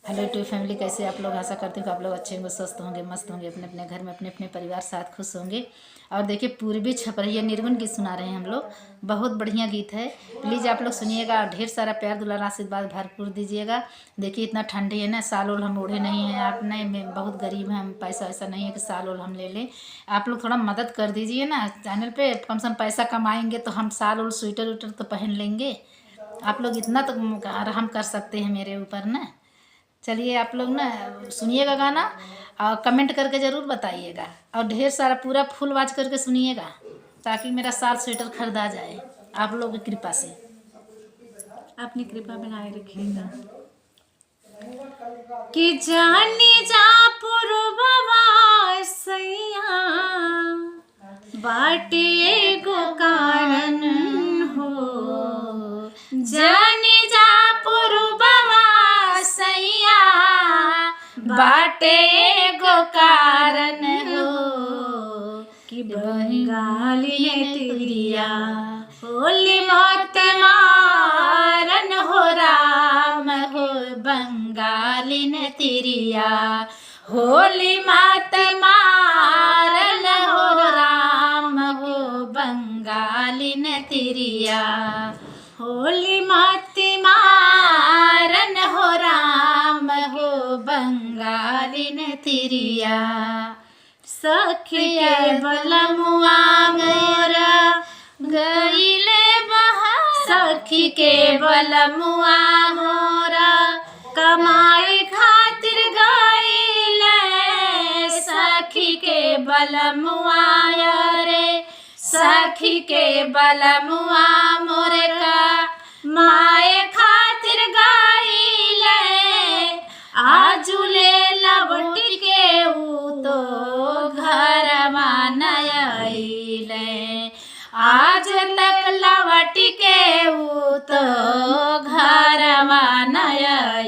Hello YouTube family, कैसे आप लोग? आशा करती हूँ कि आप लोग अच्छे होंगे, स्वस्थ होंगे, मस्त होंगे, अपने अपने घर में अपने अपने परिवार साथ खुश होंगे। और देखिए, पूर्वी छपरैया निर्गुण गीत सुना रहे हैं हम लोग। बहुत बढ़िया गीत है, प्लीज़ आप लोग सुनिएगा और ढेर सारा प्यार दुलार आशीर्वाद भरपूर दीजिएगा। देखिए, इतना ठंडी है ना, साल ओल हम ओढ़े नहीं हैं। आप नहीं, मैं बहुत गरीब हैं, हम पैसा ऐसा नहीं है कि साल ओल हम ले लें। आप लोग थोड़ा मदद कर दीजिए ना चैनल पे, कम से कम पैसा कमाएंगे तो हम साल ओल स्वेटर उटर तो पहन लेंगे। आप लोग इतना तो रहम कर सकते हैं मेरे ऊपर ना। चलिए, आप लोग ना सुनिएगा गाना और कमेंट करके ज़रूर बताइएगा, और ढेर सारा पूरा फुल वाच करके सुनिएगा, ताकि मेरा साल स्वेटर खरीदा जाए आप लोग की कृपा से। अपनी कृपा बनाए रखिएगा। कि जानी जा पुरबवा सैया बाटे एगो कारण हो। जानी जा पुरबवा सैया बाटे एगो कारण हो। कि बंगाली ने तिरिया होली मत मारन हो राम हो। बंगाली ने तिरिया होली मत मारन हो राम हो। बंगाली ने तिरिया होली मत मारन हो राम हो। बंगाली ने तिरिया सखी के बलमुआ मोरा गईले बहार। सखी के बलमुआ मोरा कमाई खातिर गईले। सखी के बलमुआ रे सखी के बलमुआ मोरे का माए खातिर गईले। आजुले लौट के ऊ तो घर मानले। आज तक लौट के ऊ तो घर मानले।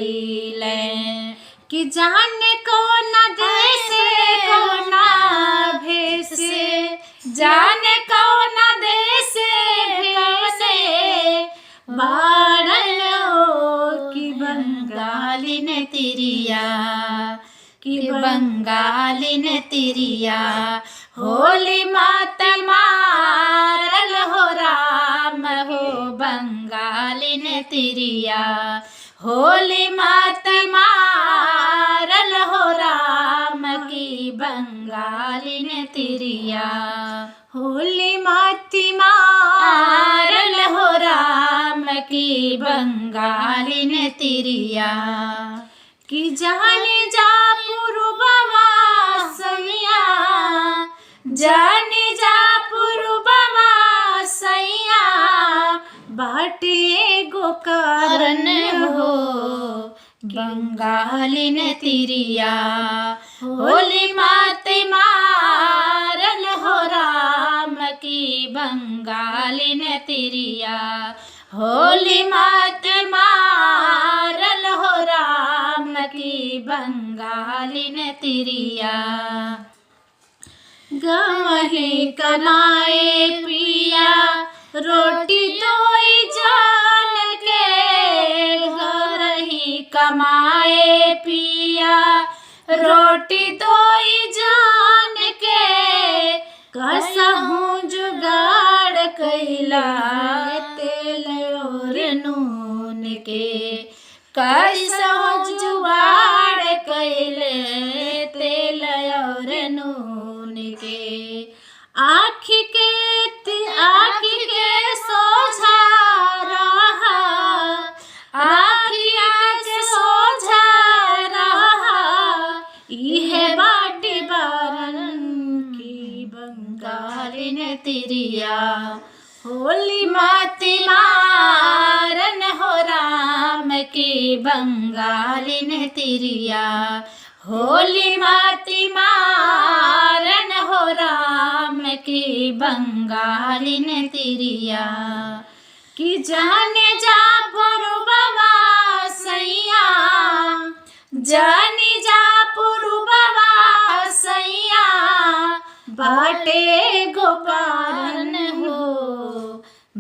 कि जाने कौन देश कौन भेष जाने कौन देश कैसे बारन हो। कि बंगाली ने तिरिया कि बंगाली ने तिरिया होली मत मारल हो राम हो। बंगाली ने तिरिया होली मत मारल हो राम। की बंगाली ने तिरिया होली मत मारल हो राम। की बंगाली ने तिरिया कि जाने जा पुरबवा सैया जाने जा पुरबवा सैया बाटे एगो कारण हो। बंगाली ने तिरिया होली मत मारल हो राम। की बंगाली ने तिरिया होली मत मारल हो राम। की बंगाली ने तिरिया गवही कमाए पिया रोटी दोई जान के। घर ही कमाए पिया रोटी दोई जान के। कसहूँ जुगाड़ कैला तेल और नून के। कसहूँ जुगाड़ कैले तेल और नून के। आँखी के सोझा रहा आँखिया के सोझा रहा। इहे बाटी बारन की बंगाली ने तिरिया होली मत मारन हो राम। की बंगाली ने तिरिया होली मत मारन हो राम। की बंगाली ने तिरिया कि जाने जा पुरबवा सैया जाने जा पुरबवा सैया बाटे एगो कारण हो।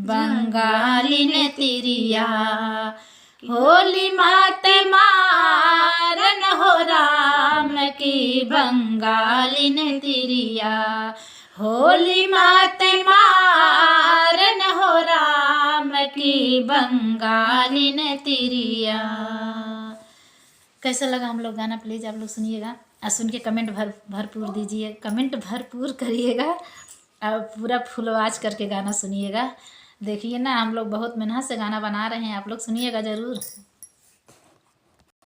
बंगाली ने तिरिया होली माते मार बंगाली ने तिरिया, होली मात मारन हो राम की बंगाली ने तिरिया। कैसा लगा हम लोग गाना? प्लीज़ आप लोग सुनिएगा और सुन के कमेंट भरपूर दीजिए, कमेंट भरपूर करिएगा और पूरा फुल आवाज़ करके गाना सुनिएगा। देखिए ना, हम लोग बहुत मेहनत से गाना बना रहे हैं, आप लोग सुनिएगा ज़रूर।